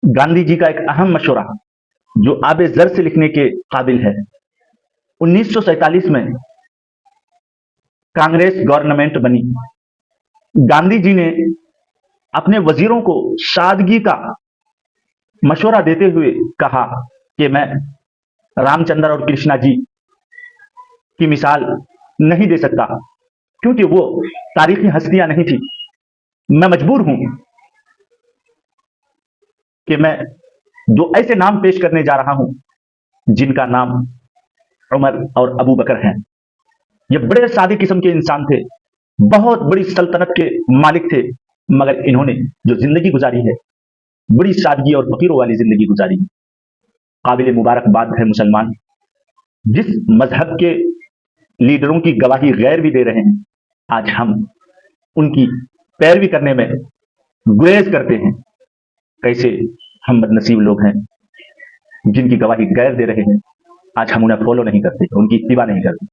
गांधी जी का एक अहम मशवरा जो आबे जर से लिखने के काबिल है। 1947 में कांग्रेस गवर्नमेंट बनी। गांधी जी ने अपने वजीरों को सादगी का मशवरा देते हुए कहा कि मैं रामचंद्र और कृष्णा जी की मिसाल नहीं दे सकता, क्योंकि वो तारीखी हस्तियां नहीं थी। मैं मजबूर हूं कि मैं दो ऐसे नाम पेश करने जा रहा हूं जिनका नाम उमर और अबू बकर है। ये बड़े सादे किस्म के इंसान थे, बहुत बड़ी सल्तनत के मालिक थे, मगर इन्होंने जो जिंदगी गुजारी है बड़ी सादगी और फकीरों वाली जिंदगी गुजारी है। काबिल मुबारकबाद है मुसलमान, जिस मजहब के लीडरों की गवाही गैर भी दे रहे हैं, आज हम उनकी पैरवी करने में गुरेज करते हैं। कैसे हम बदनसीब लोग हैं जिनकी गवाही गैर दे रहे हैं, आज हम उन्हें फॉलो नहीं करते, उनकी इत्तिबा नहीं करते।